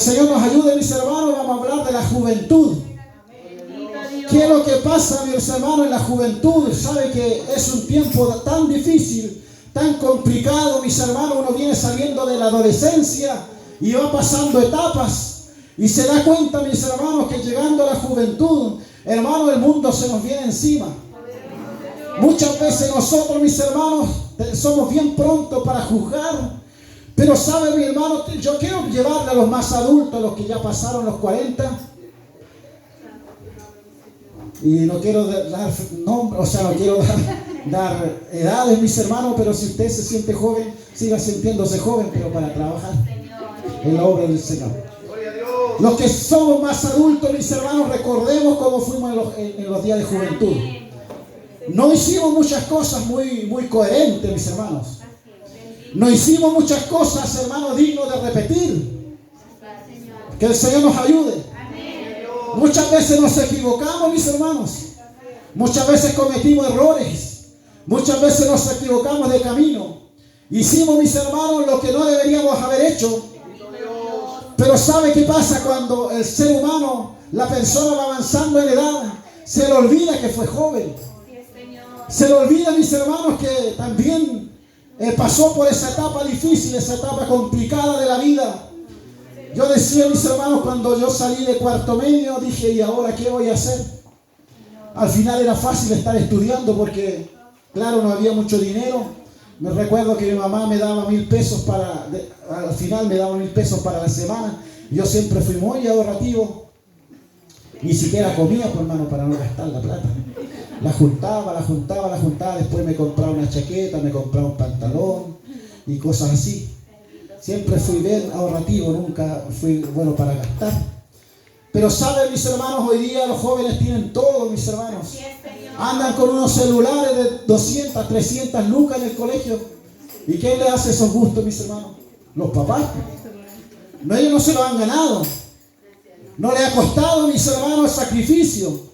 El Señor nos ayude, mis hermanos. Vamos a hablar de la juventud. ¿Qué es lo que pasa, mis hermanos, en la juventud? Sabe que es un tiempo tan difícil, tan complicado, mis hermanos. Uno viene saliendo de la adolescencia y va pasando etapas y se da cuenta, mis hermanos, que llegando a la juventud, hermano, el mundo se nos viene encima. Muchas veces nosotros, mis hermanos, somos bien prontos para juzgar. Pero sabe, mi hermano, yo quiero llevarle a los más adultos, a los que ya pasaron los 40. Y no quiero dar nombres, o sea, no quiero dar edades, mis hermanos, pero si usted se siente joven, siga sintiéndose joven, pero para trabajar en la obra del Señor. Los que somos más adultos, mis hermanos, recordemos cómo fuimos en los días de juventud. No hicimos muchas cosas muy coherentes, mis hermanos. No hicimos muchas cosas, hermanos, dignos de repetir. Que el Señor nos ayude. Muchas veces nos equivocamos, mis hermanos. Muchas veces cometimos errores. Muchas veces nos equivocamos de camino. Hicimos, mis hermanos, lo que no deberíamos haber hecho. Pero ¿sabe qué pasa cuando el ser humano, la persona va avanzando en edad? Se le olvida que fue joven. Se le olvida, mis hermanos, que también pasó por esa etapa difícil, esa etapa complicada de la vida. Yo decía, mis hermanos, cuando yo salí de cuarto medio, dije, ¿y ahora qué voy a hacer? Al final era fácil estar estudiando porque, claro, no había mucho dinero. Me recuerdo que mi mamá me daba 1,000 pesos al final me daba 1,000 pesos para la semana. Yo siempre fui muy ahorrativo. Ni siquiera comía, pues, hermano, para no gastar la plata. La juntaba. Después me compraba una chaqueta, me compraba un pantalón y cosas así. Siempre fui bien ahorrativo, nunca fui bueno para gastar. Pero saben, mis hermanos, hoy día los jóvenes tienen todo, mis hermanos. Andan con unos celulares de 200, 300 lucas en el colegio. ¿Y quién le hace esos gustos, mis hermanos? Los papás. No, ellos no se lo han ganado. No le ha costado, mis hermanos, el sacrificio.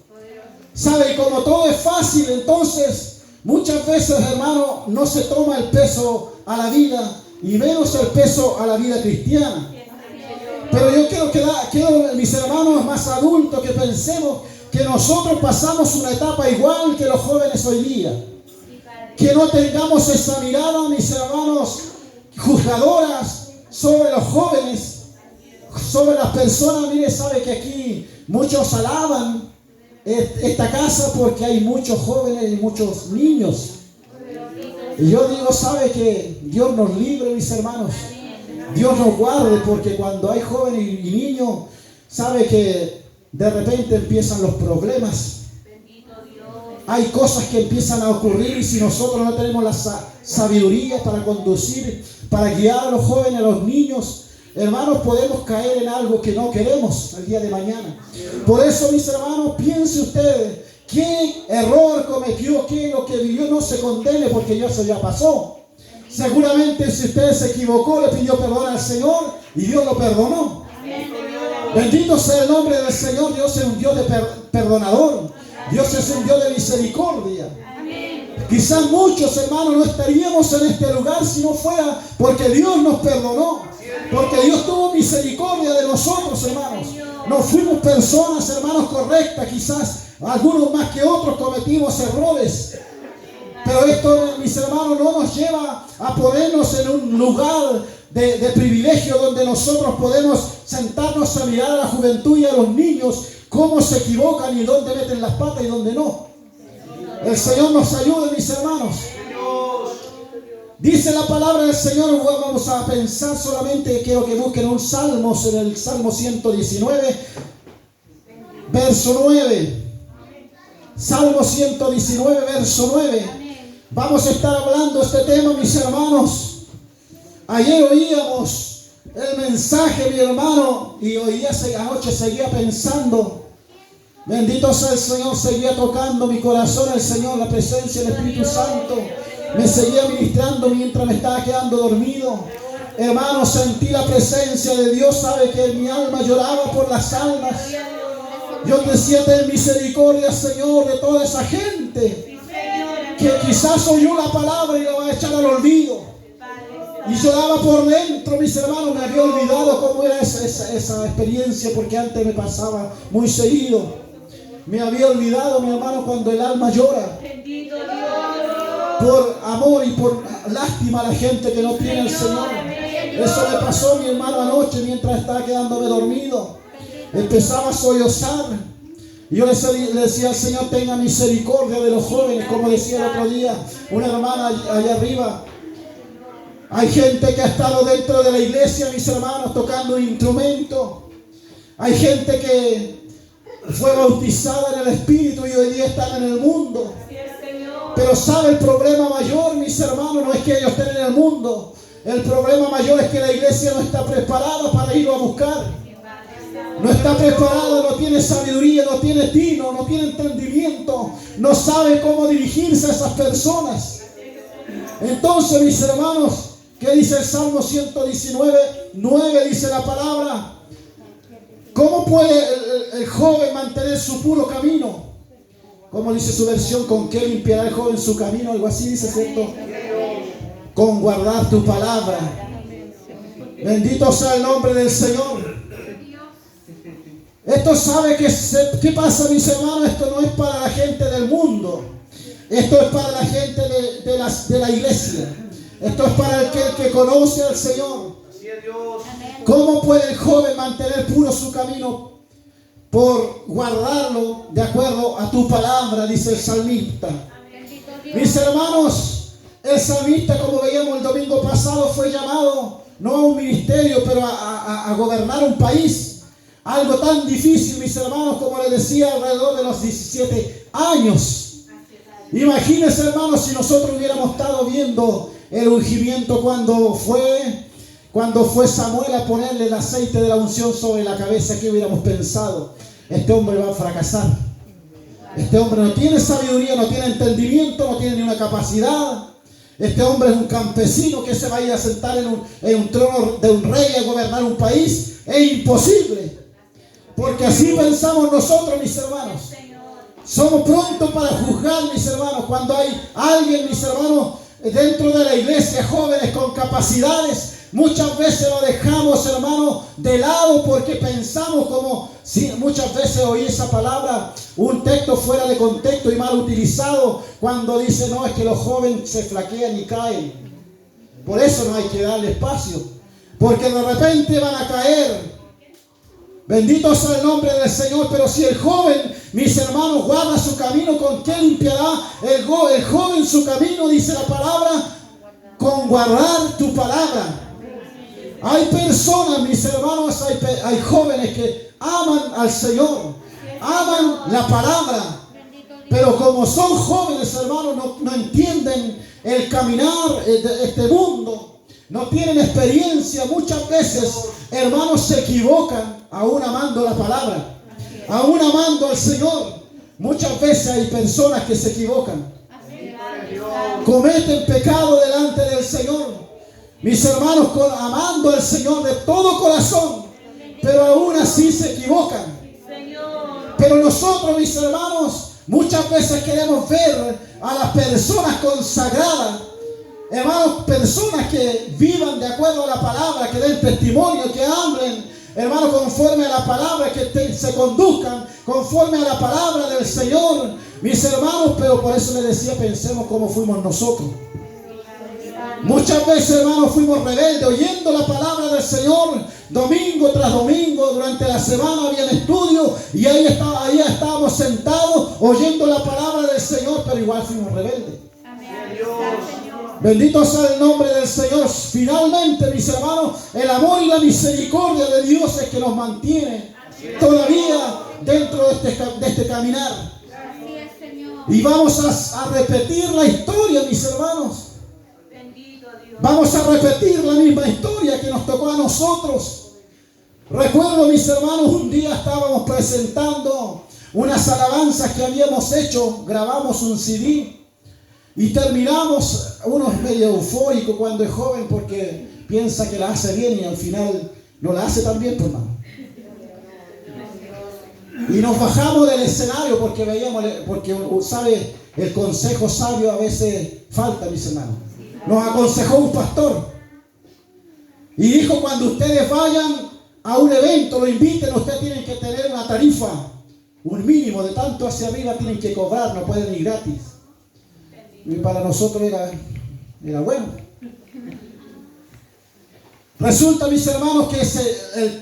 ¿Sabe? Y como todo es fácil, entonces muchas veces, hermano, no se toma el peso a la vida y menos el peso a la vida cristiana. Pero yo quiero, mis hermanos más adultos, que pensemos que nosotros pasamos una etapa igual que los jóvenes hoy día. Que no tengamos esa mirada, mis hermanos, juzgadoras sobre los jóvenes, sobre las personas. Mire, sabe que aquí muchos alaban esta casa porque hay muchos jóvenes y muchos niños. Y yo digo, sabe que Dios nos libre, mis hermanos. Dios nos guarde, porque cuando hay jóvenes y niños, sabe que de repente empiezan los problemas. Hay cosas que empiezan a ocurrir y si nosotros no tenemos la sabiduría para conducir, para guiar a los jóvenes, a los niños, hermanos, podemos caer en algo que no queremos el día de mañana. Por eso, mis hermanos, piense ustedes qué error cometió, qué lo que vivió, no se condene porque eso ya pasó. Seguramente si usted se equivocó, le pidió perdón al Señor y Dios lo perdonó. Bendito sea el nombre del Señor. Dios es un Dios de perdonador. Dios es un Dios de misericordia. Quizás muchos, hermanos, no estaríamos en este lugar si no fuera porque Dios nos perdonó. Porque Dios tuvo misericordia de nosotros, hermanos. No fuimos personas, hermanos, correctas. Quizás algunos más que otros cometimos errores. Pero esto, mis hermanos, no nos lleva a ponernos en un lugar de privilegio donde nosotros podemos sentarnos a mirar a la juventud y a los niños cómo se equivocan y dónde meten las patas y dónde no. El Señor nos ayude, mis hermanos. Dice la palabra del Señor. Vamos a pensar solamente, quiero que busquen un salmo, en el Salmo 119, verso 9. Salmo 119, verso 9. Vamos a estar hablando este tema, mis hermanos. Ayer oíamos el mensaje, mi hermano, y hoy día anoche seguía pensando. Bendito sea el Señor, seguía tocando mi corazón el Señor, la presencia del Espíritu Santo. Me seguía ministrando mientras me estaba quedando dormido. Hermano, sentí la presencia de Dios. Sabe que mi alma lloraba por las almas. Yo decía, ten misericordia, Señor, de toda esa gente que quizás oyó la palabra y la va a echar al olvido. Y lloraba por dentro, mis hermanos. Me había olvidado cómo era esa experiencia, porque antes me pasaba muy seguido. Me había olvidado, mi hermano, cuando el alma llora por amor y por lástima a la gente que no tiene al Señor. Eso le pasó a mi hermano anoche mientras estaba quedándome dormido. Empezaba a sollozar. Y yo le decía al Señor, tenga misericordia de los jóvenes, como decía el otro día una hermana allá arriba. Hay gente que ha estado dentro de la iglesia, mis hermanos, tocando instrumentos. Hay gente que fue bautizada en el Espíritu y hoy día están en el mundo. Pero ¿sabe el problema mayor, mis hermanos? No es que ellos estén en el mundo. El problema mayor es que la iglesia no está preparada para irlo a buscar. No está preparada, no tiene sabiduría, no tiene tino, no tiene entendimiento. No sabe cómo dirigirse a esas personas. Entonces, mis hermanos, ¿qué dice el Salmo 119? 9 dice la palabra. ¿Cómo puede el joven mantener su puro camino? ¿Cómo dice su versión? ¿Con qué limpiará el joven su camino? Algo así dice, ¿cierto? Con guardar tu palabra. Bendito sea el nombre del Señor. Esto sabe ¿qué pasa, mis hermanos? Esto no es para la gente del mundo. Esto es para la gente de la iglesia. Esto es para el que conoce al Señor. ¿Cómo puede el joven mantener puro su camino? Por guardarlo de acuerdo a tu palabra, dice el salmista. Mis hermanos, el salmista, como veíamos el domingo pasado, fue llamado no a un ministerio, pero a gobernar un país. Algo tan difícil, mis hermanos, como les decía, alrededor de los 17 años. Imagínense, hermanos, si nosotros hubiéramos estado viendo el ungimiento cuando fue Samuel a ponerle el aceite de la unción sobre la cabeza. ¿Qué hubiéramos pensado? Este hombre va a fracasar. Este hombre no tiene sabiduría, no tiene entendimiento, no tiene ni una capacidad. Este hombre es un campesino que se va a ir a sentar en un trono de un rey a gobernar un país. Es imposible. Porque así pensamos nosotros, mis hermanos. Somos prontos para juzgar, mis hermanos. Cuando hay alguien, mis hermanos, dentro de la iglesia, jóvenes con capacidades, muchas veces lo dejamos, hermanos, de lado porque pensamos como si muchas veces oí esa palabra, un texto fuera de contexto y mal utilizado, cuando dice, no, es que los jóvenes se flaquean y caen. Por eso no hay que darle espacio, porque de repente van a caer. Bendito sea el nombre del Señor. Pero si el joven, mis hermanos, guarda su camino, ¿con qué limpiará el joven su camino? Dice la palabra, con guardar tu palabra. Hay personas, mis hermanos, hay jóvenes que aman al Señor, aman la palabra, pero como son jóvenes, hermanos, no entienden el caminar de este mundo. No tienen experiencia. Muchas veces, hermanos, se equivocan aún amando la palabra, aún amando al Señor. Muchas veces hay personas que se equivocan, cometen pecado delante del Señor, mis hermanos, amando al Señor de todo corazón, pero aún así se equivocan. Pero nosotros, mis hermanos, muchas veces queremos ver a las personas consagradas, hermanos, personas que vivan de acuerdo a la palabra, que den testimonio, que hablen, hermanos, conforme a la palabra, que se conduzcan conforme a la palabra del Señor, mis hermanos. Pero por eso les decía, pensemos cómo fuimos nosotros. Muchas veces, hermanos, fuimos rebeldes, oyendo la palabra del Señor, domingo tras domingo. Durante la semana había estudio y ahí estábamos sentados, oyendo la palabra del Señor, pero igual fuimos rebeldes. Bendito sea el nombre del Señor. Finalmente, mis hermanos, el amor y la misericordia de Dios es que nos mantiene todavía dentro de este caminar. Y vamos a repetir la historia, mis hermanos. Vamos a repetir la misma historia que nos tocó a nosotros. Recuerdo, mis hermanos, un día estábamos presentando unas alabanzas que habíamos hecho. Grabamos un CD. Y terminamos, uno es medio eufórico cuando es joven porque piensa que la hace bien y al final no la hace tan bien, pues, hermano. Y nos bajamos del escenario porque veíamos, porque sabe, el consejo sabio a veces falta, mis hermanos. Nos aconsejó un pastor Y dijo, cuando ustedes vayan a un evento, lo inviten, ustedes tienen que tener una tarifa, un mínimo de tanto hacia arriba tienen que cobrar, no pueden ir gratis. Y para nosotros era bueno. Resulta, mis hermanos, que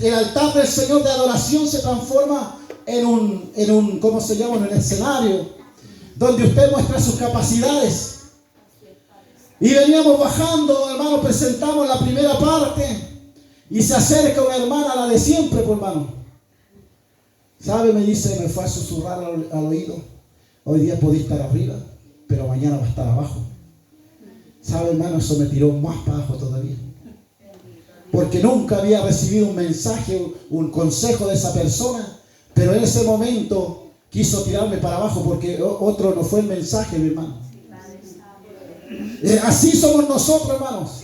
el altar del Señor de adoración se transforma en un ¿cómo se llama? En un escenario donde usted muestra sus capacidades. Y veníamos bajando, hermano, presentamos la primera parte y se acerca una hermana, la de siempre, pues, hermano. ¿Sabe? Me dice, me fue a susurrar al oído, hoy día podía estar arriba, pero mañana va a estar abajo. ¿Sabe, hermano? Eso me tiró más para abajo todavía. Porque nunca había recibido un mensaje, un consejo de esa persona, pero en ese momento quiso tirarme para abajo porque otro no fue el mensaje, mi hermano. Así somos nosotros, hermanos.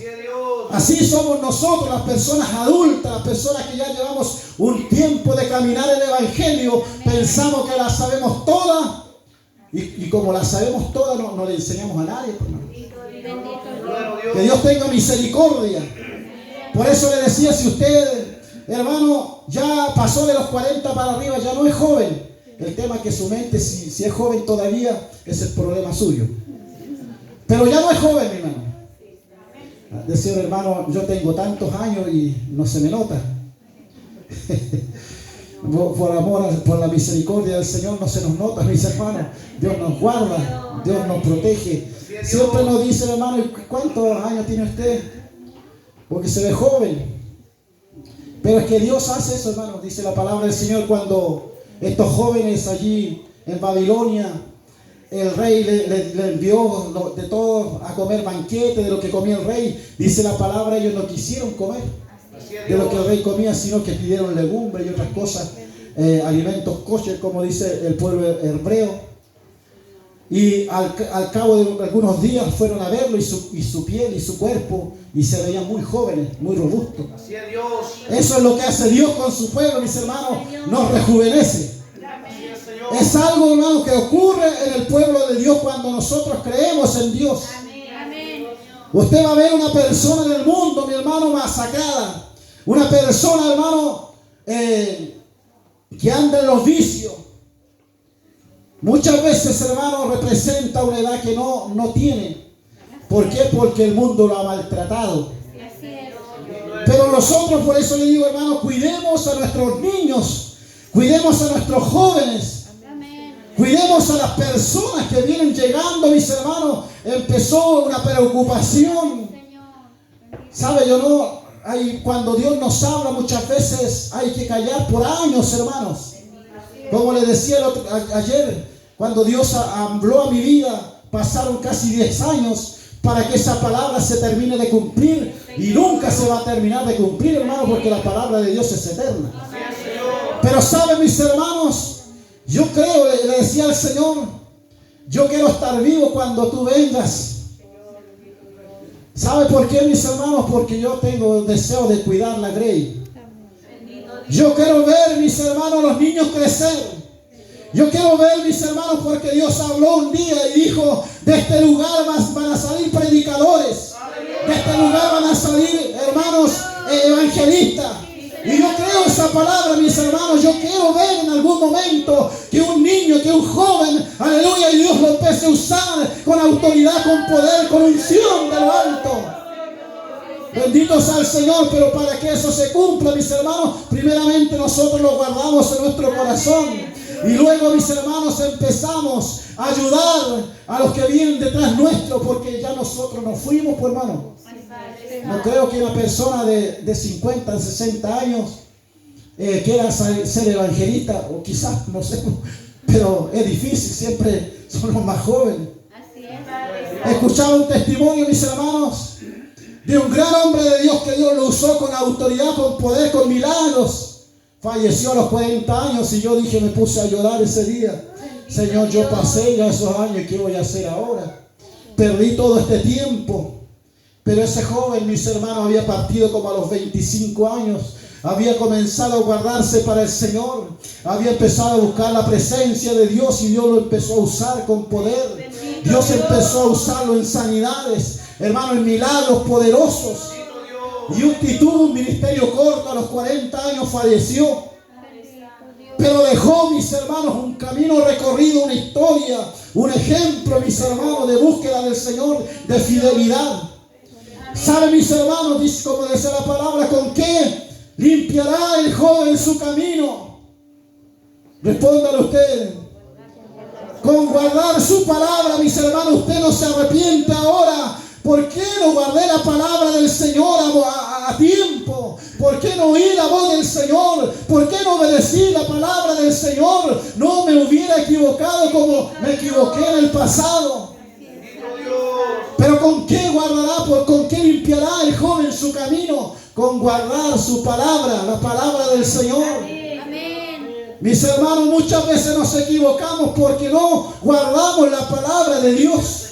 Así somos nosotros, las personas adultas, las personas que ya llevamos un tiempo de caminar el Evangelio. Pensamos que las sabemos todas y como las sabemos todas no le enseñamos a nadie, hermano. Que Dios tenga misericordia. Por eso le decía, si usted, hermano, ya pasó de los 40 para arriba, ya no es joven. El tema es que su mente, si es joven todavía, es el problema suyo. Pero ya no es joven, mi hermano. Decía, hermano, yo tengo tantos años y no se me nota. Por amor, por la misericordia del Señor no se nos nota, mis hermanos. Dios nos guarda, Dios nos protege. Siempre nos dice, hermano, ¿cuántos años tiene usted? Porque se ve joven. Pero es que Dios hace eso, hermano. Dice la palabra del Señor, cuando estos jóvenes allí en Babilonia, el rey le envió de todo a comer banquete de lo que comía el rey. Dice la palabra, ellos no quisieron comer de lo que el rey comía, sino que pidieron legumbres y otras cosas, alimentos kosher, como dice el pueblo hebreo. Y al cabo de algunos días fueron a verlo y su piel y su cuerpo, y se veían muy jóvenes, muy robustos. Eso es lo que hace Dios con su pueblo, mis hermanos, nos rejuvenece. Es algo, hermano, que ocurre en el pueblo de Dios cuando nosotros creemos en Dios. Usted va a ver una persona en el mundo, mi hermano, masacrada. Una persona, hermano, que anda en los vicios. Muchas veces, hermano, representa una edad que no tiene. ¿Por qué? Porque el mundo lo ha maltratado. Pero nosotros, por eso le digo, hermano, cuidemos a nuestros niños, cuidemos a nuestros jóvenes, cuidemos a las personas que vienen llegando, mis hermanos. Empezó una preocupación. ¿Sabe? Cuando Dios nos habla muchas veces hay que callar por años, hermanos. Como le decía ayer, cuando Dios habló a mi vida, pasaron casi 10 años para que esa palabra se termine de cumplir. Y nunca se va a terminar de cumplir, hermano, porque la palabra de Dios es eterna. Pero saben, mis hermanos, yo creo, le decía al Señor, yo quiero estar vivo cuando tú vengas. ¿Sabe por qué, mis hermanos? Porque yo tengo el deseo de cuidar la grey. Yo quiero ver, mis hermanos, los niños crecer. Yo quiero ver, mis hermanos, porque Dios habló un día y dijo, de este lugar van a salir predicadores. De este lugar van a salir, hermanos, evangelistas. Y yo creo esa palabra, mis hermanos. Yo quiero ver en algún momento que un niño, que un joven, aleluya, y Dios lo empiece a usar con autoridad, con poder, con unción de lo alto. Bendito sea el Señor, pero para que eso se cumpla, mis hermanos, primeramente nosotros lo guardamos en nuestro corazón. Y luego, mis hermanos, empezamos a ayudar a los que vienen detrás nuestro, porque ya nosotros nos fuimos, pues, hermano. No creo que una persona de 50, 60 años quiera ser evangelista, o quizás, no sé, pero es difícil, siempre son los más jóvenes. He escuchado un testimonio, mis hermanos, de un gran hombre de Dios que Dios lo usó con autoridad, con poder, con milagros. Falleció a los 40 años y yo dije, me puse a llorar ese día. Señor, yo pasé ya esos años, ¿qué voy a hacer ahora? Perdí todo este tiempo. Pero ese joven, mis hermanos, había partido como a los 25 años. Había comenzado a guardarse para el Señor. Había empezado a buscar la presencia de Dios y Dios lo empezó a usar con poder. Dios empezó a usarlo en sanidades, hermanos, en milagros poderosos. Y tuvo un ministerio corto, a los 40 años falleció. Pero dejó, mis hermanos, un camino recorrido, una historia, un ejemplo, mis hermanos, de búsqueda del Señor, de fidelidad. ¿Sabe, mis hermanos? Dice, como dice la palabra, ¿con qué limpiará el joven su camino? Respóndale usted. Con guardar su palabra, mis hermanos. Usted no se arrepiente ahora. ¿Por qué no guardé la palabra del Señor a tiempo? ¿Por qué no oí la voz del Señor? ¿Por qué no obedecí la palabra del Señor? No me hubiera equivocado como me equivoqué en el pasado. Pero ¿con qué guardará? ¿Con qué limpiará el joven su camino? Con guardar su palabra, la palabra del Señor. Mis hermanos, muchas veces nos equivocamos porque no guardamos la palabra de Dios.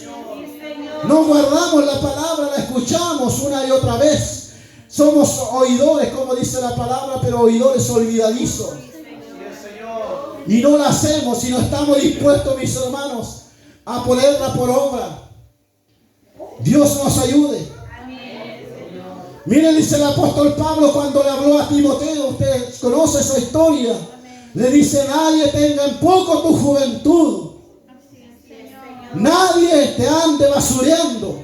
No guardamos la palabra, la escuchamos una y otra vez. Somos oidores, como dice la palabra, pero oidores olvidadizos. Y no la hacemos y no estamos dispuestos, mis hermanos, a ponerla por obra. Dios nos ayude. Miren, dice el apóstol Pablo cuando le habló a Timoteo, usted conoce esa historia. Le dice, nadie tenga en poco tu juventud. Nadie te ande basureando.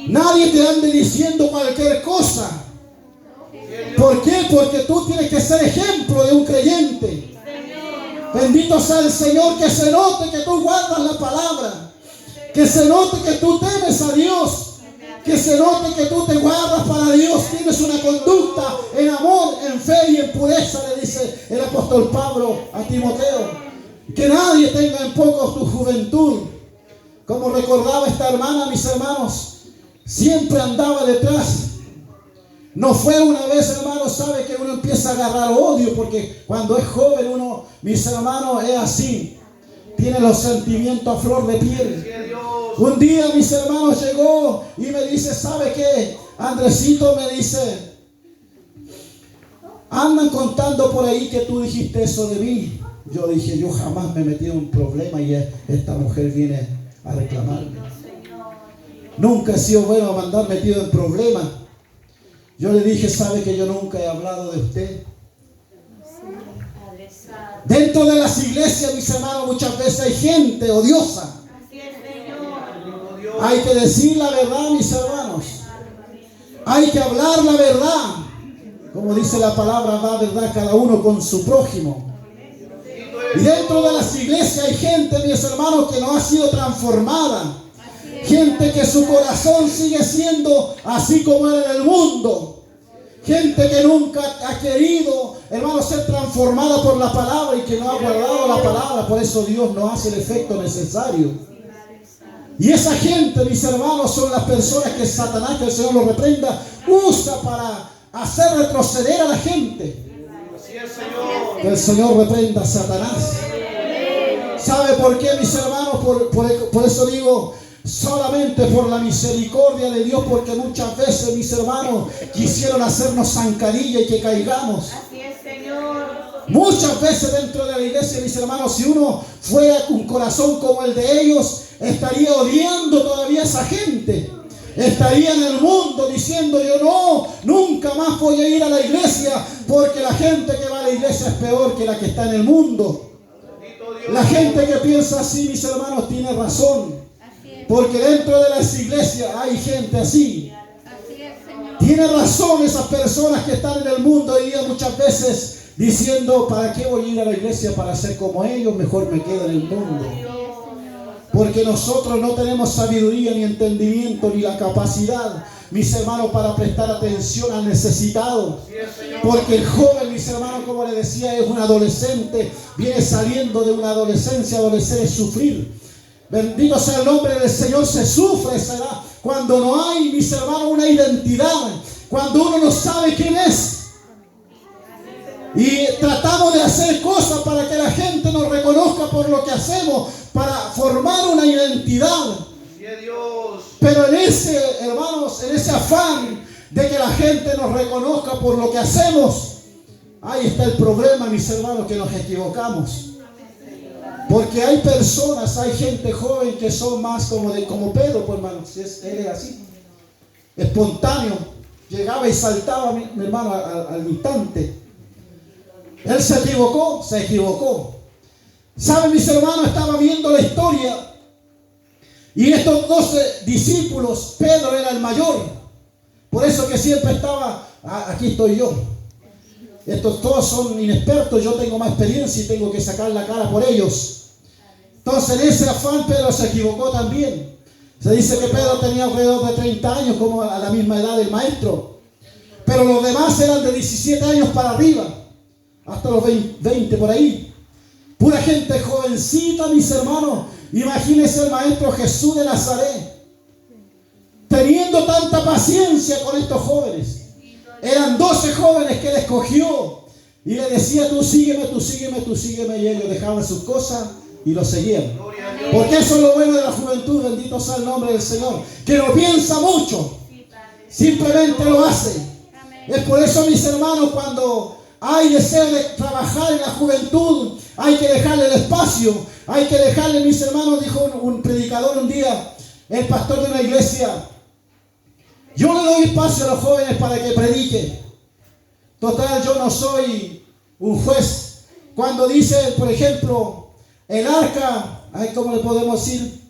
Nadie te ande diciendo cualquier cosa. ¿Por qué? Porque tú tienes que ser ejemplo de un creyente. Bendito sea el Señor, que se note que tú guardas la palabra. Que se note que tú temes a Dios. Que se note que tú te guardas para Dios. Tienes una conducta en amor, en fe y en pureza, le dice el apóstol Pablo a Timoteo. Que nadie tenga en poco tu juventud. Como recordaba esta hermana, mis hermanos, siempre andaba detrás. No fue una vez, hermanos, sabe que uno empieza a agarrar odio, porque cuando es joven uno, mis hermanos, es así. Tiene los sentimientos a flor de piel. Un día, mis hermanos, llegó y me dice, ¿sabe qué? Andresito, me dice, andan contando por ahí que tú dijiste eso de mí. Yo dije, yo jamás me metí en un problema y esta mujer viene a reclamarme. Nunca he sido bueno a andar metido en problemas. Yo le dije, ¿sabe que yo nunca he hablado de usted? Dentro de las iglesias, mis hermanos, muchas veces hay gente odiosa. Hay que decir la verdad, mis hermanos. Hay que hablar la verdad. Como dice la palabra, da verdad cada uno con su prójimo. Y dentro de las iglesias hay gente, mis hermanos, que no ha sido transformada. Gente que su corazón sigue siendo así como era en el mundo. Gente que nunca ha querido, hermanos, ser transformada por la palabra y que no ha guardado la palabra. Por eso Dios no hace el efecto necesario. Y esa gente, mis hermanos, son las personas que Satanás, que el Señor lo reprenda, usa para hacer retroceder a la gente. Que el Señor reprenda a Satanás. ¿Sabe por qué, mis hermanos? Por eso digo, solamente por la misericordia de Dios, porque muchas veces, mis hermanos, quisieron hacernos zancadilla y que caigamos. Así es, Señor. Muchas veces dentro de la iglesia, mis hermanos, si uno fuera con un corazón como el de ellos, estaría odiando todavía a esa gente. Estaría en el mundo diciendo, yo no, nunca más voy a ir a la iglesia, porque la gente que va a la iglesia es peor que la que está en el mundo. La gente que piensa así, mis hermanos, tiene razón. Porque dentro de las iglesias hay gente así. Tiene razón esas personas que están en el mundo hoy día muchas veces diciendo, ¿para qué voy a ir a la iglesia para ser como ellos? Mejor me quedo en el mundo. Porque nosotros no tenemos sabiduría ni entendimiento ni la capacidad, mis hermanos, para prestar atención al necesitado. Porque el joven, mis hermanos, como les decía, es un adolescente, viene saliendo de una adolescencia. Adolecer es sufrir. Bendito sea el nombre del Señor. Se sufre esa edad cuando no hay, mis hermanos, una identidad, cuando uno no sabe quién es. Y tratamos de hacer cosas para que la gente nos reconozca por lo que hacemos, para formar una identidad. Pero en ese, hermanos, en ese afán de que la gente nos reconozca por lo que hacemos, ahí está el problema, mis hermanos, que nos equivocamos. Porque hay personas, hay gente joven que son más como Pedro, pues, hermanos, él es así, espontáneo. llegaba y saltaba, mi hermano, al instante. Él se equivocó, se equivocó. ¿Saben, mis hermanos? Estaba viendo la historia. Y estos 12 discípulos, Pedro era el mayor. Por eso que siempre estaba, aquí estoy yo. Estos todos son inexpertos, yo tengo más experiencia y tengo que sacar la cara por ellos. Entonces en ese afán Pedro se equivocó también. Se dice que Pedro tenía alrededor de 30 años, como a la misma edad del maestro. Pero los demás eran de 17 años para arriba, hasta los 20 por ahí. Pura gente jovencita, mis hermanos. Imagínense el maestro Jesús de Nazaret, teniendo tanta paciencia con estos jóvenes. Eran 12 jóvenes que él escogió y le decía: tú sígueme, tú sígueme, tú sígueme. Y ellos dejaban sus cosas y lo seguían. Porque eso es lo bueno de la juventud, bendito sea el nombre del Señor, que no piensa mucho, simplemente lo hace. Es por eso, mis hermanos, cuando hay deseo de trabajar en la juventud, hay que dejarle el espacio, hay que dejarle, mis hermanos, dijo un predicador un día, el pastor de una iglesia: yo le doy espacio a los jóvenes para que prediquen. Total, yo no soy un juez. Cuando dice, por ejemplo, el arca, ¿cómo le podemos decir?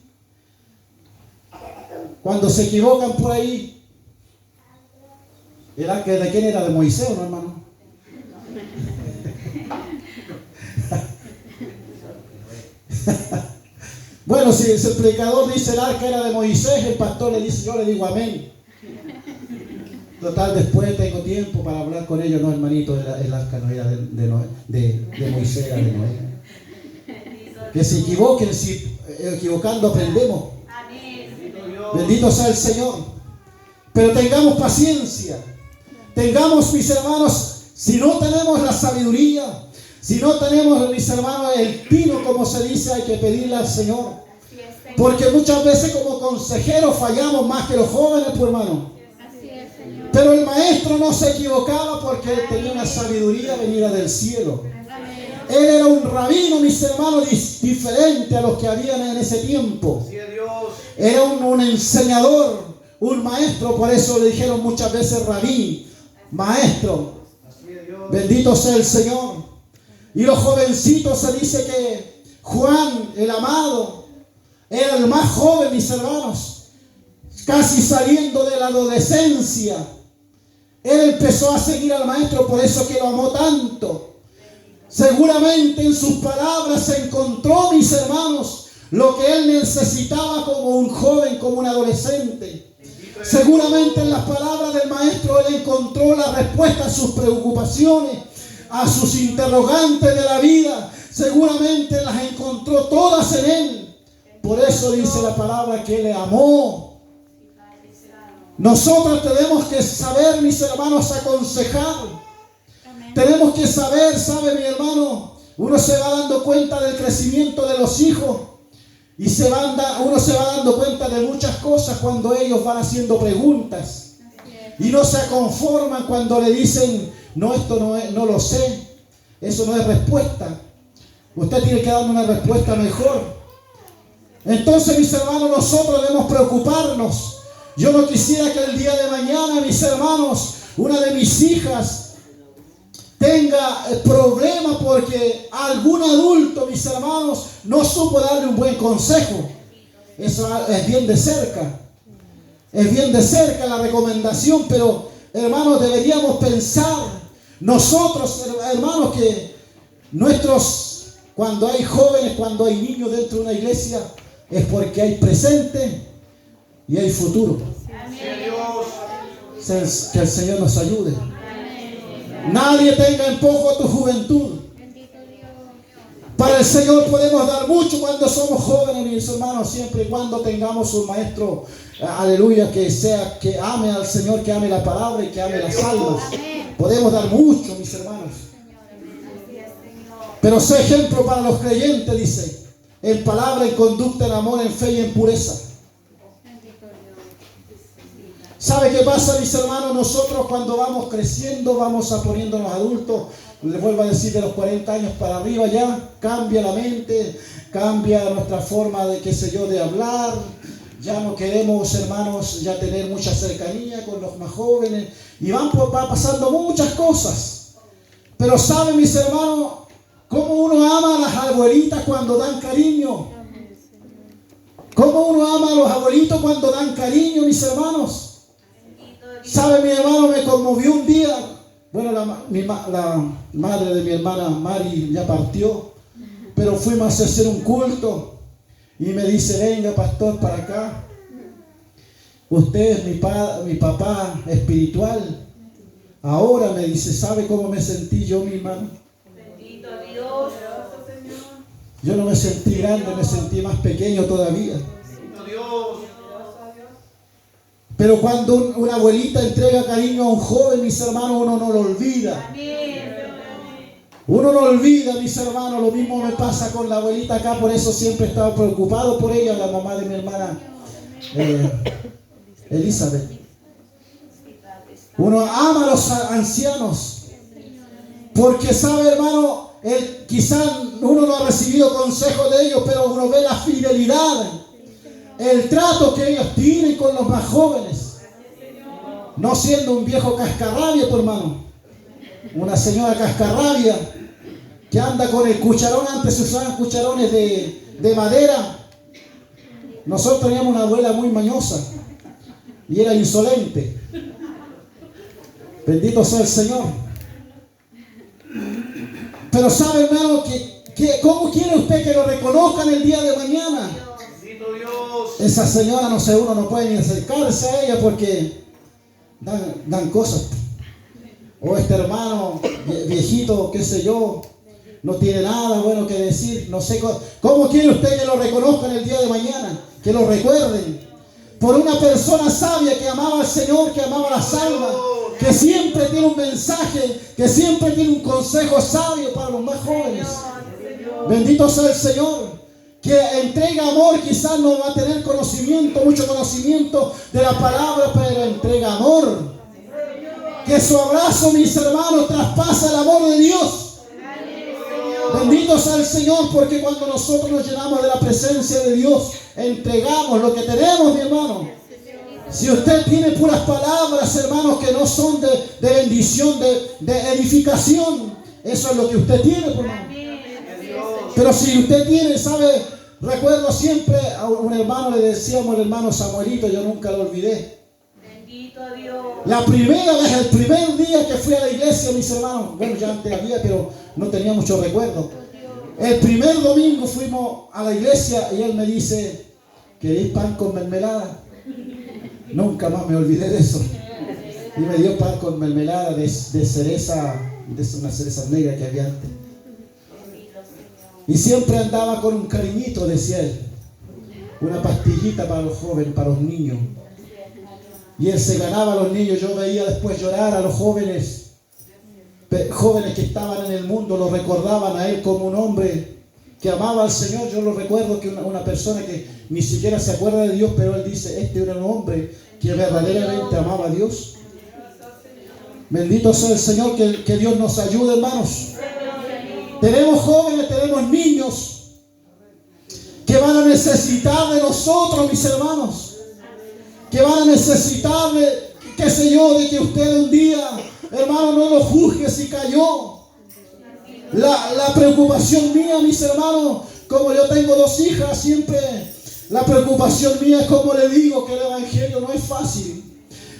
Cuando se equivocan por ahí, ¿el arca de quién era? ¿De Moisés, no, hermano? Bueno, si el predicador dice el arca era de Moisés, el pastor le dice, yo le digo amén. Total, después tengo tiempo para hablar con ellos. No, hermanito, el arca no era de Moisés, era de Noé. Que se equivoquen, si equivocando aprendemos. Bendito sea el Señor. Pero tengamos paciencia. Tengamos, mis hermanos, si no tenemos la sabiduría, si no tenemos, mis hermanos, el tino, como se dice, hay que pedirle al Señor. Porque muchas veces como consejeros fallamos más que los jóvenes, pues, hermano. Pero el maestro no se equivocaba porque él tenía una sabiduría venida del cielo. Él era un rabino, mis hermanos, diferente a los que habían en ese tiempo. Era un enseñador, un maestro, por eso le dijeron muchas veces rabí, maestro. Bendito sea el Señor. Y los jovencitos, se dice que Juan, el amado, era el más joven, mis hermanos, casi saliendo de la adolescencia. Él empezó a seguir al maestro, por eso que lo amó tanto. Seguramente en sus palabras se encontró, mis hermanos, lo que él necesitaba como un joven, como un adolescente. Seguramente en las palabras del maestro él encontró la respuesta a sus preocupaciones, a sus interrogantes de la vida. Seguramente las encontró todas en él. Por eso dice la palabra que le amó. Nosotros tenemos que saber, mis hermanos, aconsejar. Tenemos que saber, ¿sabe, mi hermano? Uno se va dando cuenta del crecimiento de los hijos y uno se va dando cuenta de muchas cosas cuando ellos van haciendo preguntas y no se conforman cuando le dicen, no, esto no lo sé, eso no es respuesta. Usted tiene que darme una respuesta mejor. Entonces, mis hermanos, nosotros debemos preocuparnos. Yo no quisiera que el día de mañana, mis hermanos, una de mis hijas tenga problema porque algún adulto, mis hermanos, no supo darle un buen consejo. Eso es bien de cerca. Es bien de cerca la recomendación, pero, hermanos, deberíamos pensar nosotros, hermanos, que cuando hay jóvenes, cuando hay niños dentro de una iglesia, es porque hay presente y hay futuro. Que el Señor nos ayude. Nadie tenga en poco tu juventud. Para el Señor podemos dar mucho cuando somos jóvenes, mis hermanos, siempre y cuando tengamos un maestro, aleluya, que ame al Señor, que ame la palabra y que ame las almas. Podemos dar mucho, mis hermanos. Pero sé ejemplo para los creyentes, dice, en palabra, en conducta, en amor, en fe y en pureza. ¿Sabe qué pasa, mis hermanos? Nosotros cuando vamos creciendo, vamos a poniéndonos adultos, les vuelvo a decir, de los 40 años para arriba ya cambia la mente, cambia nuestra forma de, de hablar, ya no queremos, hermanos, ya tener mucha cercanía con los más jóvenes. Y va pasando muchas cosas. Pero saben, mis hermanos, cómo uno ama a las abuelitas cuando dan cariño. Cómo uno ama a los abuelitos cuando dan cariño, mis hermanos. Sabe, mi hermano, me conmovió un día. Bueno, la madre de mi hermana Mari ya partió. Pero fuimos a hacer un culto. Y me dice, venga, pastor, para acá. Usted es mi papá espiritual. Ahora me dice, ¿sabe cómo me sentí yo, mi hermano? Bendito Dios. Yo no me sentí grande, me sentí más pequeño todavía. Pero cuando una abuelita entrega cariño a un joven, mis hermanos, uno no lo olvida. Uno no olvida, mis hermanos. Lo mismo me pasa con la abuelita acá, por eso siempre he estado preocupado por ella, la mamá de mi hermana Elizabeth. Uno ama a los ancianos, porque sabe, hermano, quizás uno no ha recibido consejo de ellos, pero uno ve la fidelidad, el trato que ellos tienen con los más jóvenes. No siendo un viejo cascarrabia, tu hermano, una señora cascarrabia que anda con el cucharón. Antes se usaban cucharones de madera. Nosotros teníamos una abuela muy mañosa y era insolente. Bendito sea el Señor. Pero sabe, hermano, ¿cómo quiere usted que lo reconozcan el día de mañana? Esa señora, no sé, uno no puede ni acercarse a ella porque dan cosas. O este hermano viejito, qué sé yo, no tiene nada bueno que decir. No sé cómo quiere usted que lo reconozcan el día de mañana, que lo recuerden por una persona sabia que amaba al Señor, que amaba las almas, que siempre tiene un mensaje, que siempre tiene un consejo sabio para los más jóvenes. Bendito sea el Señor. Que entrega amor. Quizás no va a tener conocimiento, mucho conocimiento de la palabra, pero entrega amor. Que su abrazo, mis hermanos, traspasa el amor de Dios. Bendito sea el Señor, porque cuando nosotros nos llenamos de la presencia de Dios, entregamos lo que tenemos, mi hermano. Si usted tiene puras palabras, hermanos, que no son de bendición, de edificación, eso es lo que usted tiene, hermano. Pero si usted tiene, ¿sabe? Recuerdo siempre a un hermano, le decíamos el hermano Samuelito, yo nunca lo olvidé. Bendito Dios. La primera vez, el primer día que fui a la iglesia, mis hermanos, bueno, ya antes había, pero no tenía mucho recuerdo. El primer domingo fuimos a la iglesia y él me dice, ¿queréis pan con mermelada? Nunca más me olvidé de eso. Y me dio pan con mermelada de cereza, de una cereza negra que había antes. Y siempre andaba con un cariñito, decía él. Una pastillita para los jóvenes, para los niños. Y él se ganaba a los niños. Yo veía después llorar a los jóvenes. Jóvenes que estaban en el mundo, lo recordaban a él como un hombre que amaba al Señor. Yo lo recuerdo que una persona que ni siquiera se acuerda de Dios, pero él dice, este era un hombre que verdaderamente amaba a Dios. Bendito sea el Señor, que Dios nos ayude, hermanos. Tenemos jóvenes, tenemos niños que van a necesitar de nosotros, mis hermanos. Que van a necesitar de, qué sé yo, de que usted un día, hermano, no lo juzgue si cayó. La preocupación mía, mis hermanos, como yo tengo 2 hijas, siempre la preocupación mía es como le digo que el evangelio no es fácil.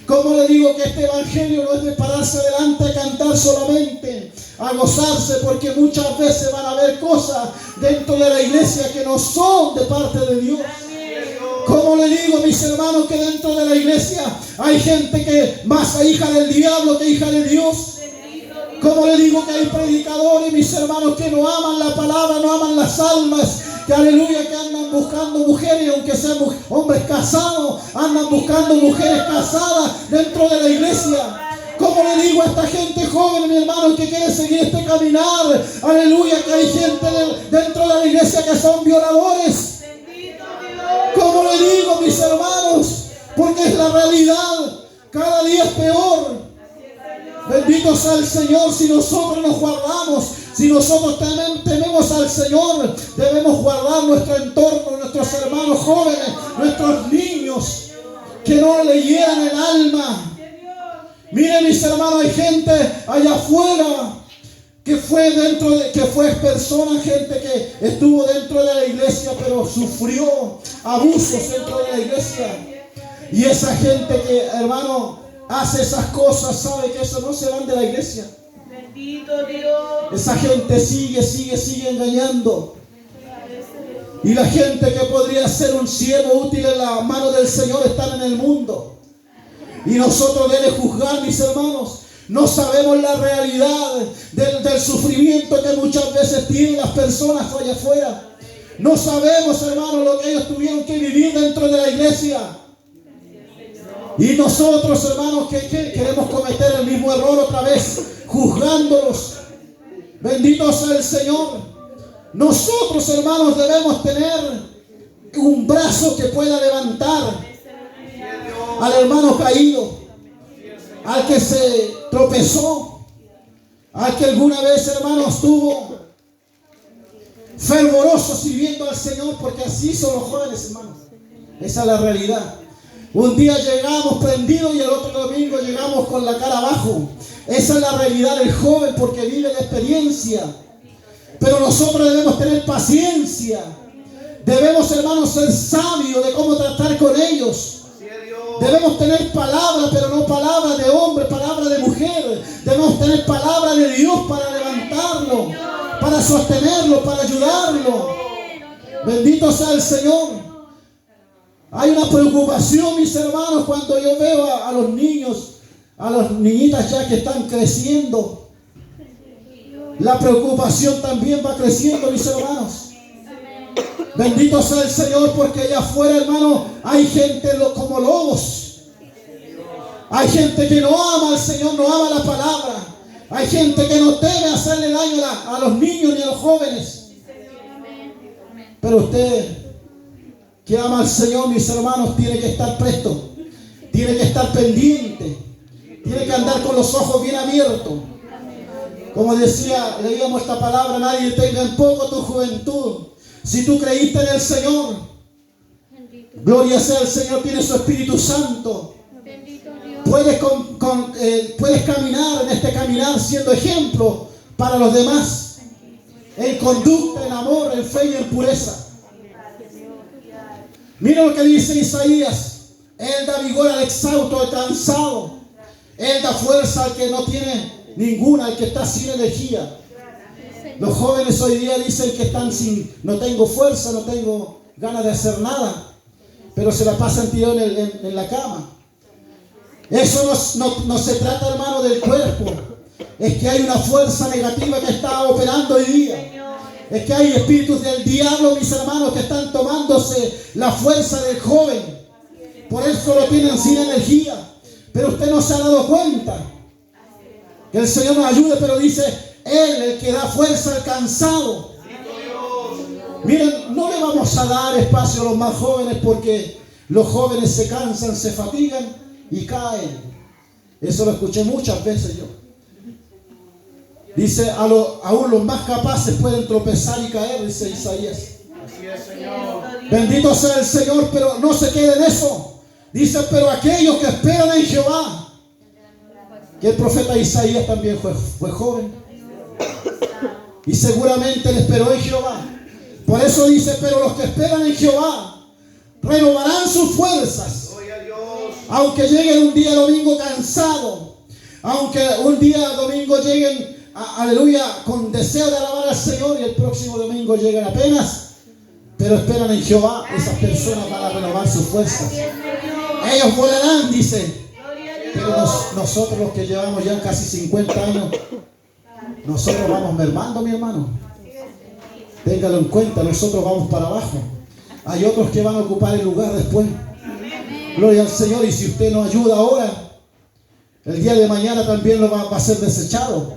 Como le digo que este evangelio no es de pararse delante a cantar solamente, a gozarse, porque muchas veces van a haber cosas dentro de la iglesia que no son de parte de Dios. Como le digo, mis hermanos, que dentro de la iglesia hay gente que más hija del diablo que hija de Dios. Como le digo que hay predicadores, mis hermanos, que no aman la palabra, no aman las almas. Que aleluya, que andan buscando mujeres, aunque sean hombres casados, andan buscando mujeres casadas dentro de la iglesia. Como le digo a esta gente joven, mi hermano, que quiere seguir este caminar, aleluya, que hay gente dentro de la iglesia que son violadores. Como le digo, mis hermanos, porque es la realidad, cada día es peor. Bendito sea el Señor. Si nosotros nos guardamos, si nosotros tememos al Señor, debemos guardar nuestro entorno, nuestros hermanos jóvenes, nuestros niños. niños que no le hieran el alma. Miren, mis hermanos, hay gente allá afuera que fue persona, gente que estuvo dentro de la iglesia, pero sufrió abusos dentro de la iglesia. Y esa gente que, hermano, hace esas cosas, sabe que eso no se van de la iglesia. Bendito Dios. Esa gente sigue engañando. Y la gente que podría ser un siervo útil en la mano del Señor están en el mundo. Y nosotros debemos juzgar, mis hermanos. No sabemos la realidad del sufrimiento que muchas veces tienen las personas allá afuera. No sabemos, hermanos, lo que ellos tuvieron que vivir dentro de la iglesia. Y nosotros, hermanos, que queremos cometer el mismo error otra vez, juzgándolos. Bendito sea el Señor. Nosotros, hermanos, debemos tener un brazo que pueda levantar al hermano caído, al que se tropezó, al que alguna vez, hermano, estuvo fervoroso sirviendo al Señor, porque así son los jóvenes, hermanos. Esa es la realidad. Un día llegamos prendidos y el otro domingo llegamos con la cara abajo. Esa es la realidad del joven, porque vive la experiencia. Pero nosotros debemos tener paciencia. Debemos, hermanos, ser sabios de cómo tratar con ellos. Debemos tener palabra, pero no palabra de hombre, palabra de mujer. Debemos tener palabra de Dios para levantarlo, para sostenerlo, para ayudarlo. Bendito sea el Señor. Hay una preocupación, mis hermanos, cuando yo veo a los niños, a las niñitas ya que están creciendo. La preocupación también va creciendo, mis hermanos. Bendito sea el Señor, porque allá afuera, hermano, hay gente como lobos. Hay gente que no ama al Señor, no ama la palabra. Hay gente que no debe hacerle daño a los niños ni a los jóvenes. Pero usted que ama al Señor, mis hermanos, tiene que estar presto. Tiene que estar pendiente. Tiene que andar con los ojos bien abiertos. Como decía, leíamos esta palabra: nadie tenga en poco tu juventud. Si tú creíste en el Señor, gloria sea al Señor, tiene su Espíritu Santo. Puedes caminar en este caminar siendo ejemplo para los demás, en conducta, en amor, en fe y en pureza. Mira lo que dice Isaías: Él da vigor al exhausto, al cansado. Él da fuerza al que no tiene ninguna, al que está sin energía. Los jóvenes hoy día dicen que están no tengo fuerza, no tengo ganas de hacer nada, pero se la pasan tirados en la cama. Eso no se trata, hermano, del cuerpo. Es que hay una fuerza negativa que está operando hoy día. Es que hay espíritus del diablo, mis hermanos, que están tomándose la fuerza del joven. Por eso lo tienen sin energía. Pero usted no se ha dado cuenta. Que el Señor nos ayude, pero dice: Él, el que da fuerza al cansado. Miren, no le vamos a dar espacio a los más jóvenes, porque los jóvenes se cansan, se fatigan y caen. Eso lo escuché muchas veces yo. Dice, aún los más capaces pueden tropezar y caer, dice Isaías. Así es, Señor. Bendito sea el Señor, pero no se quede en eso. Dice: pero aquellos que esperan en Jehová. Que el profeta Isaías también fue joven. Y seguramente le esperó en Jehová. Por eso dice: pero los que esperan en Jehová renovarán sus fuerzas. Aunque lleguen un día domingo cansado, aunque un día domingo lleguen, aleluya, con deseo de alabar al Señor, y el próximo domingo lleguen apenas, pero esperan en Jehová, esas personas van a renovar sus fuerzas. Ellos volarán, dice. Pero nosotros, los que llevamos ya casi 50 años, nosotros vamos mermando, mi hermano. Téngalo en cuenta, nosotros vamos para abajo. Hay otros que van a ocupar el lugar después. Gloria al Señor. Y si usted no ayuda ahora, el día de mañana también lo va a ser desechado.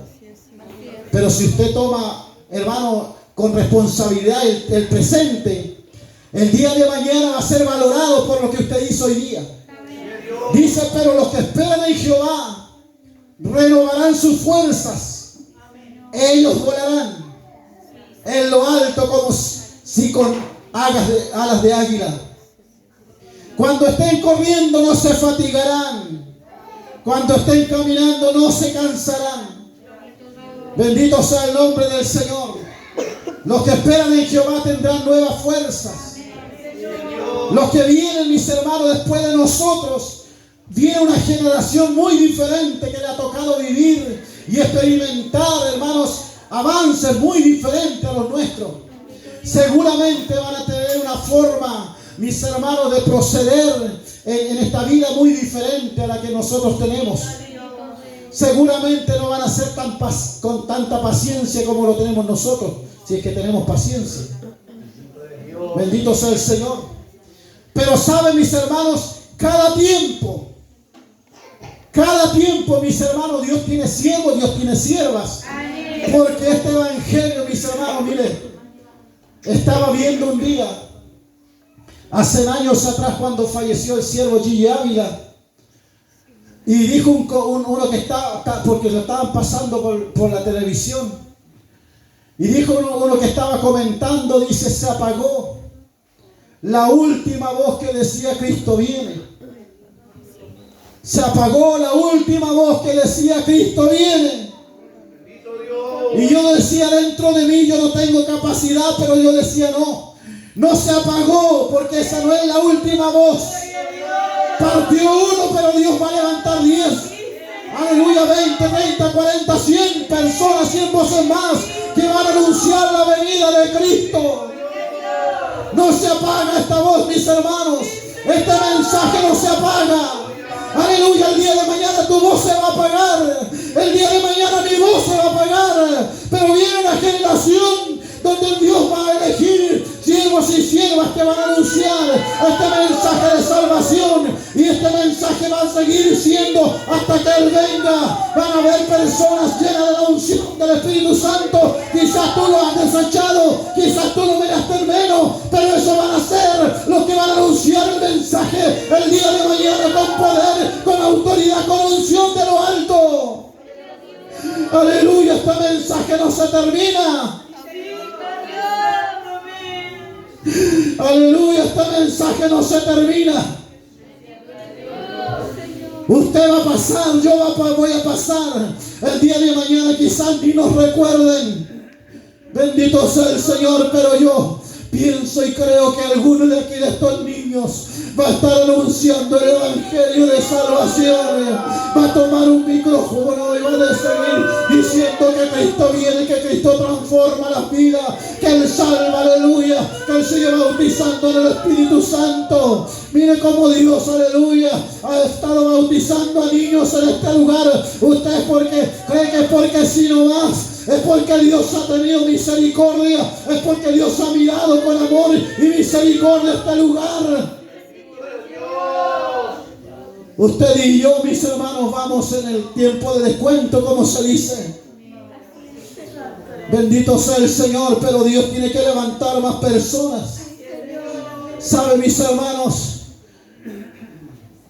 Pero si usted toma, hermano, con responsabilidad el presente, el día de mañana va a ser valorado por lo que usted hizo hoy día. Dice: pero los que esperan en Jehová renovarán sus fuerzas. Ellos volarán en lo alto como si con alas de águila. Cuando estén corriendo no se fatigarán. Cuando estén caminando no se cansarán. Bendito sea el nombre del Señor. Los que esperan en Jehová tendrán nuevas fuerzas. Los que vienen, mis hermanos, después de nosotros, viene una generación muy diferente que le ha tocado vivir y experimentar, hermanos, avances muy diferentes a los nuestros. Seguramente van a tener una forma, mis hermanos, de proceder en esta vida muy diferente a la que nosotros tenemos. Seguramente no van a ser con tanta paciencia como lo tenemos nosotros, si es que tenemos paciencia. Bendito sea el Señor. Pero saben, mis hermanos, cada tiempo, mis hermanos, Dios tiene siervos, Dios tiene siervas. Porque este evangelio, mis hermanos, mire, estaba viendo un día, hace años atrás, cuando falleció el siervo Gigi Ávila, y dijo uno que estaba, porque lo estaban pasando por la televisión, y dijo uno que estaba comentando, dice, se apagó la última voz que decía Cristo viene. Se apagó la última voz que decía Cristo viene. Y yo decía dentro de mí, yo no tengo capacidad, pero yo decía no se apagó, porque esa no es la última voz. Partió uno, pero Dios va a levantar 10. Aleluya, 20, 30, 40, 100 personas, 100 voces más que van a anunciar la venida de Cristo. No se apaga esta voz, mis hermanos. Este mensaje no se apaga. Aleluya, el día de mañana tu voz se va a apagar. El día de mañana mi voz se va a apagar. Pero viene una generación donde Dios va a elegir siervos y siervas que van a anunciar este mensaje de salvación. Y este mensaje va a seguir siendo hasta que Él venga. Van a haber personas llenas de la unción del Espíritu Santo. Quizás tú lo has desechado, quizás tú lo miraste menos, pero eso van a ser los que van a anunciar el mensaje el día de mañana con poder, con autoridad, con unción de lo alto. Aleluya, este mensaje no se termina. Aleluya, este mensaje no se termina. Usted va a pasar, voy a pasar. El día de mañana quizás ni nos recuerden. Bendito sea el Señor, pero yo pienso y creo que alguno de aquí de estos niños va a estar anunciando el evangelio de salvación. Va a tomar un micrófono y va a seguir diciendo que Cristo viene, que Cristo transforma las vidas, que Él salva, aleluya, que Él sigue bautizando en el Espíritu Santo. Mire cómo Dios, aleluya, ha estado bautizando a niños en este lugar. Usted cree que es porque si no más. Es porque Dios ha tenido misericordia. Es porque Dios ha mirado con amor y misericordia este lugar. Usted y yo, mis hermanos, vamos en el tiempo de descuento, como se dice. Bendito sea el Señor, pero Dios tiene que levantar más personas. ¿Sabe, mis hermanos?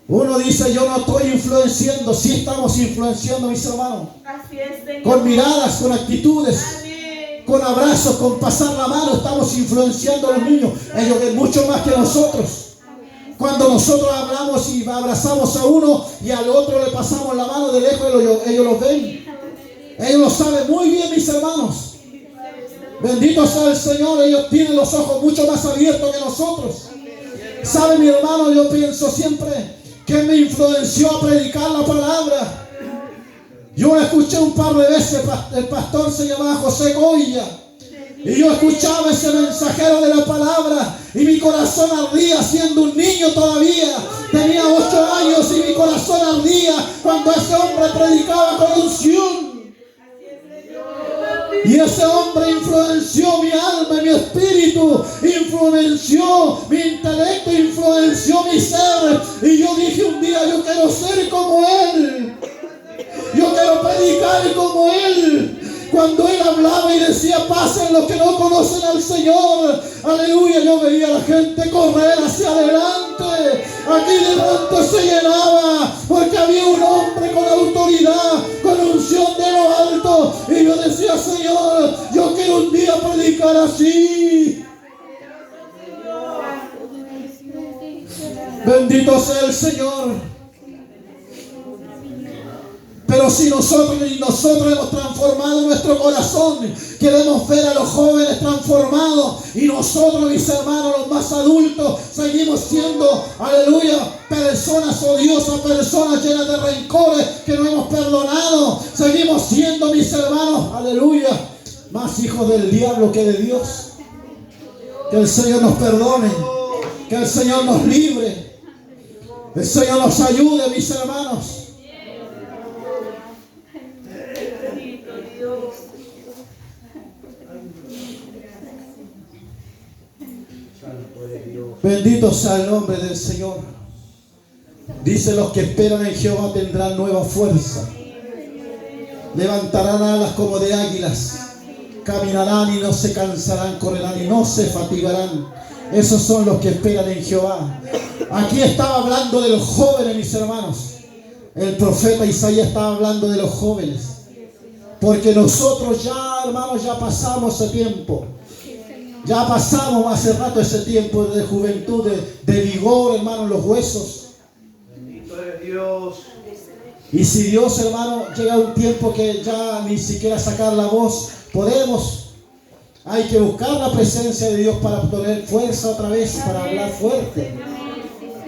Uno dice, yo no estoy influenciando. Sí estamos influenciando, mis hermanos. Así es, Señor. Con miradas, con actitudes, Amén. con abrazos, con pasar la mano, estamos influenciando a los niños. Ellos ven mucho más que nosotros. Cuando nosotros hablamos y abrazamos a uno y al otro le pasamos la mano de lejos, ellos lo ven. Ellos lo saben muy bien, mis hermanos. Bendito sea el Señor. Ellos tienen los ojos mucho más abiertos que nosotros. ¿Sabe, mi hermano? Yo pienso siempre que me influenció a predicar la palabra. Yo escuché un par de veces, el pastor se llamaba José Goya, y yo escuchaba ese mensajero de la palabra y mi corazón ardía siendo un niño todavía. Tenía 8 años y mi corazón ardía cuando ese hombre predicaba con unción. Y ese hombre influenció mi alma y mi espíritu, influenció mi intelecto, influenció mi ser. Y yo dije un día, yo quiero ser como él. Yo quiero predicar como él. Cuando él hablaba y decía, pasen los que no conocen al Señor. Aleluya, yo veía a la gente correr hacia adelante. Aquí de pronto se llenaba porque había un hombre con autoridad, con unción de lo alto. Y yo decía, Señor, yo quiero un día predicar así. Bendito sea el Señor. Pero si nosotros hemos transformado nuestro corazón, queremos ver a los jóvenes transformados, y nosotros, mis hermanos, los más adultos, seguimos siendo, aleluya, personas odiosas, personas llenas de rencores que no hemos perdonado, seguimos siendo, mis hermanos, aleluya, más hijos del diablo que de Dios. Que el Señor nos perdone, que el Señor nos libre, el Señor nos ayude, mis hermanos. Bendito sea el nombre del Señor. Dice: los que esperan en Jehová tendrán nueva fuerza, levantarán alas como de águilas, caminarán y no se cansarán, correrán y no se fatigarán. Esos son los que esperan en Jehová. Aquí estaba hablando de los jóvenes, mis hermanos. El profeta Isaías estaba hablando de los jóvenes, porque nosotros ya, hermanos, ya pasamos ese tiempo. Ya pasamos hace rato ese tiempo de juventud, de vigor, hermano, en los huesos. Bendito es Dios. Y si Dios, hermano, llega un tiempo que ya ni siquiera sacar la voz podemos, hay que buscar la presencia de Dios para tener fuerza otra vez, para hablar fuerte.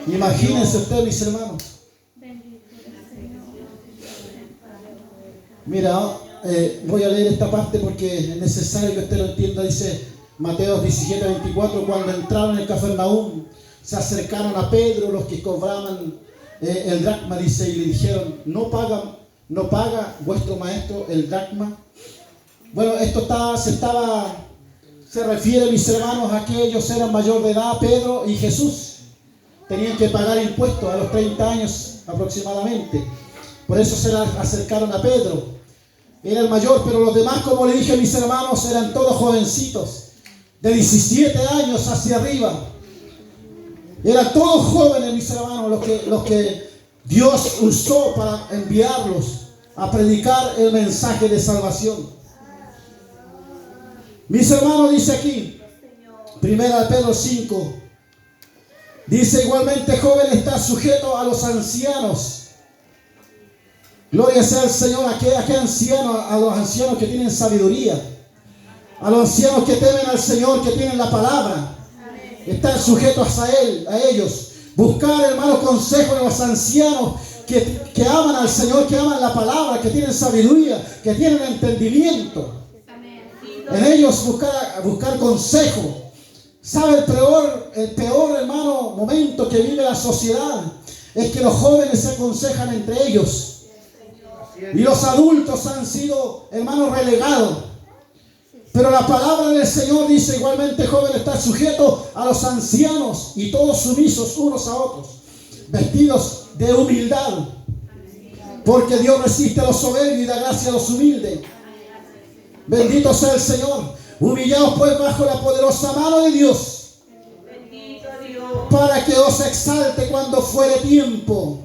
Imagínense ustedes, mis hermanos. Mira, voy a leer esta parte porque es necesario que usted lo entienda. Dice Mateo 17:24: cuando entraron en Cafarnaúm, se acercaron a Pedro los que cobraban el dracma, dice, y le dijeron: ¿no paga vuestro maestro el dracma? Bueno, esto se refiere, mis hermanos, a que ellos eran mayor de edad, Pedro y Jesús. Tenían que pagar impuestos a los 30 años aproximadamente. Por eso se acercaron a Pedro. Era el mayor, pero los demás, como le dije, mis hermanos, eran todos jovencitos, de 17 años hacia arriba. Eran todos jóvenes, mis hermanos, los que Dios usó para enviarlos a predicar el mensaje de salvación. Mis hermanos, dice aquí, 1 Pedro 5, dice: igualmente joven está sujeto a los ancianos. Gloria sea al Señor. ¿A qué ancianos? A los ancianos que tienen sabiduría, a los ancianos que temen al Señor, que tienen la palabra. Están sujetos a ellos. Buscar, hermanos, consejo de los ancianos que aman al Señor, que aman la palabra, que tienen sabiduría, que tienen entendimiento. En ellos buscar consejo. ¿Sabe el peor, hermano, momento que vive la sociedad? Es que los jóvenes se aconsejan entre ellos. Y los adultos han sido, hermanos, relegados. Pero la palabra del Señor dice: igualmente joven está sujeto a los ancianos, y todos sumisos unos a otros, vestidos de humildad, porque Dios resiste a los soberbios y da gracia a los humildes. Bendito sea el Señor. Humillaos pues bajo la poderosa mano de Dios, para que os exalte cuando fuere tiempo.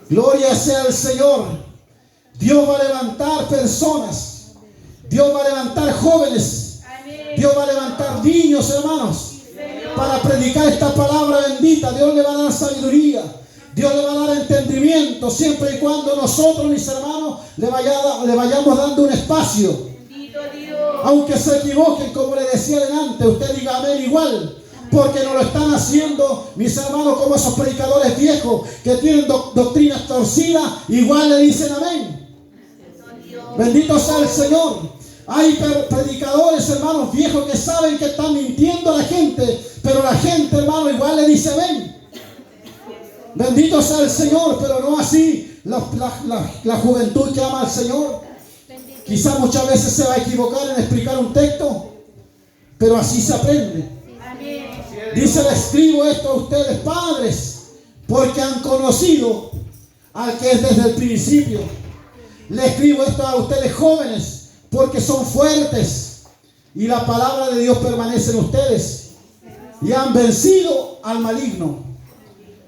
Gloria sea al Señor. Dios va a levantar personas. Dios va a levantar jóvenes. Dios va a levantar niños, hermanos, para predicar esta palabra bendita. Dios le va a dar sabiduría. Dios le va a dar entendimiento, siempre y cuando nosotros, mis hermanos, le vayamos dando un espacio. Aunque se equivoquen, como le decía delante, usted diga amén igual. Porque no lo están haciendo, mis hermanos, como esos predicadores viejos que tienen doctrinas torcidas, igual le dicen amén. Bendito sea el Señor. Hay predicadores, hermanos, viejos que saben que están mintiendo a la gente, pero la gente, hermano, igual le dice amén. Bendito sea el Señor, pero no así la juventud que ama al Señor. Quizás muchas veces se va a equivocar en explicar un texto, pero así se aprende. Dice: le escribo esto a ustedes, padres, porque han conocido al que es desde el principio. Le escribo esto a ustedes, jóvenes, porque son fuertes y la palabra de Dios permanece en ustedes y han vencido al maligno.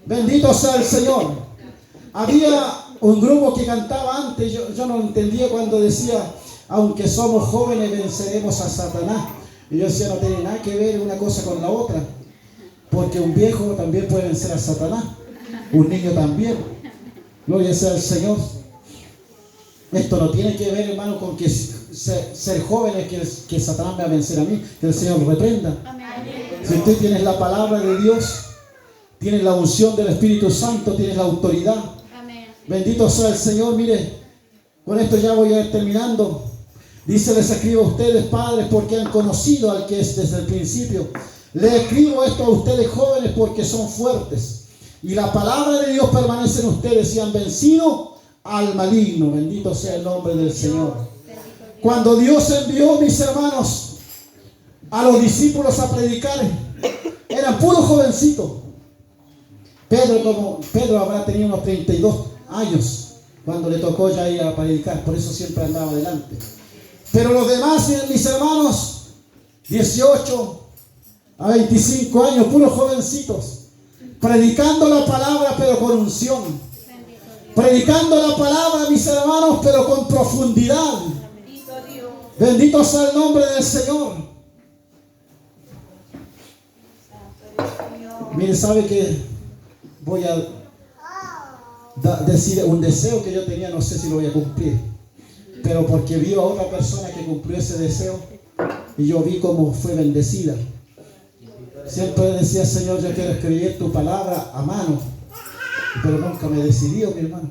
Bendito sea el Señor. Había un grupo que cantaba antes, yo no entendía cuando decía: aunque somos jóvenes venceremos a Satanás. Y yo decía: no tiene nada que ver una cosa con la otra. Porque un viejo también puede vencer a Satanás. Un niño también. Gloria sea al Señor. Esto no tiene que ver, hermano, con que ser joven es que Satanás me va a vencer a mí. Que el Señor lo reprenda. Si usted tiene la palabra de Dios, tiene la unción del Espíritu Santo, tiene la autoridad. Bendito sea el Señor. Mire, con esto ya voy a ir terminando. Dice, les escribo a ustedes, padres, porque han conocido al que es desde el principio. Les escribo esto a ustedes, jóvenes, porque son fuertes. Y la palabra de Dios permanece en ustedes y han vencido al maligno. Bendito sea el nombre del Señor. Cuando Dios envió, mis hermanos, a los discípulos a predicar, eran puros jovencitos. Pedro habrá tenido unos 32 años cuando le tocó ya ir a predicar. Por eso siempre andaba adelante. Pero los demás, mis hermanos, 18 a 25 años, puros jovencitos, predicando la palabra pero con unción, predicando la palabra, mis hermanos, pero con profundidad. Bendito sea el nombre del Señor. Mire, sabe que voy a decir un deseo que yo tenía, no sé si lo voy a cumplir, pero porque vi a otra persona que cumplió ese deseo y yo vi cómo fue bendecida. Siempre decía, Señor, yo quiero escribir tu palabra a mano, pero nunca me he decidido, mi hermano.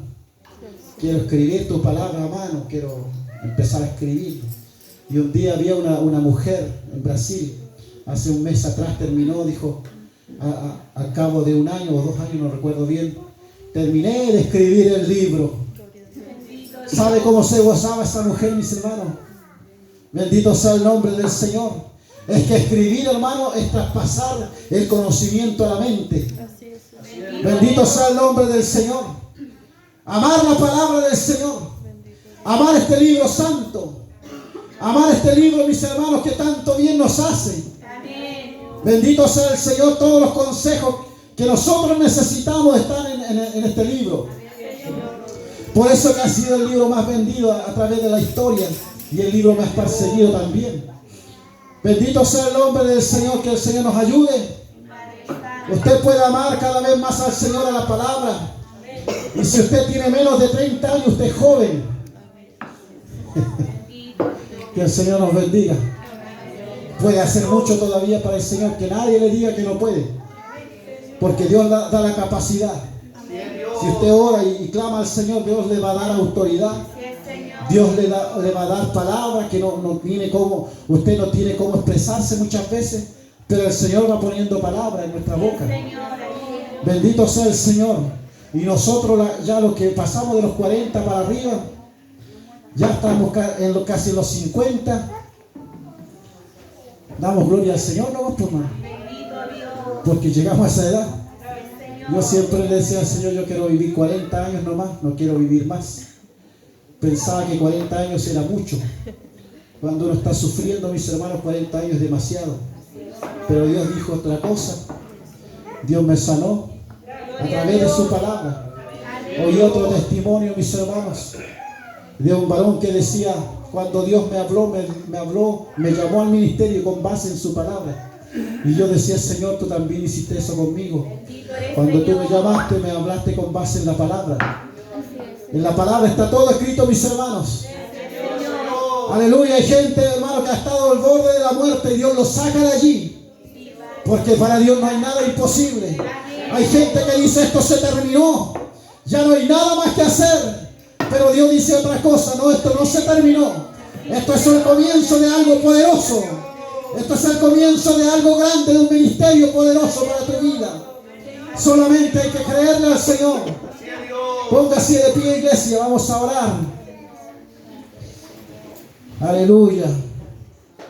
Quiero escribir tu palabra a mano, quiero empezar a escribir. Y un día había una mujer en Brasil, hace un mes atrás terminó, dijo, al cabo de un año o 2 años, no recuerdo bien, terminé de escribir el libro. ¿Sabe cómo se gozaba esa mujer, mis hermanos? Bendito sea el nombre del Señor. Es que escribir, hermano, es traspasar el conocimiento a la mente. Bendito sea el nombre del Señor. Amar la palabra del Señor. Amar este libro santo. Amar este libro, mis hermanos, que tanto bien nos hace. Bendito sea el Señor. Todos los consejos que nosotros necesitamos están en este libro. Por eso que ha sido el libro más vendido a través de la historia y el libro más perseguido también. Bendito sea el nombre del Señor, que el Señor nos ayude. Usted puede amar cada vez más al Señor, a la palabra. Y si usted tiene menos de 30 años, usted es joven. Que el Señor nos bendiga. Puede hacer mucho todavía para el Señor, que nadie le diga que no puede. Porque Dios da la capacidad. Si usted ora y clama al Señor, Dios le va a dar autoridad. Dios le va a dar palabras que no tiene cómo, usted no tiene cómo expresarse muchas veces, pero el Señor va poniendo palabras en nuestra boca. Bendito sea el Señor. Y nosotros ya los que pasamos de los 40 para arriba, ya estamos casi en los 50. Damos gloria al Señor, no, porque llegamos a esa edad. Yo siempre le decía al Señor, yo quiero vivir 40 años nomás, no quiero vivir más. Pensaba que 40 años era mucho. Cuando uno está sufriendo, mis hermanos, 40 años es demasiado. Pero Dios dijo otra cosa. Dios me sanó a través de su palabra. Oí otro testimonio, mis hermanos, de un varón que decía, cuando Dios me habló, me llamó al ministerio con base en su palabra. Y yo decía, Señor, tú también hiciste eso conmigo. Cuando tú me llamaste, me hablaste con base en la palabra. En la palabra está todo escrito, mis hermanos. Aleluya. Hay gente, hermano, que ha estado al borde de la muerte y Dios lo saca de allí. Porque para Dios no hay nada imposible. Hay gente que dice, esto se terminó. Ya no hay nada más que hacer. Pero Dios dice otra cosa. No, esto no se terminó. Esto es el comienzo de algo poderoso. Esto es el comienzo de algo grande, de un ministerio poderoso para tu vida. Solamente hay que creerle al Señor. Póngase de pie, iglesia, vamos a orar. Aleluya.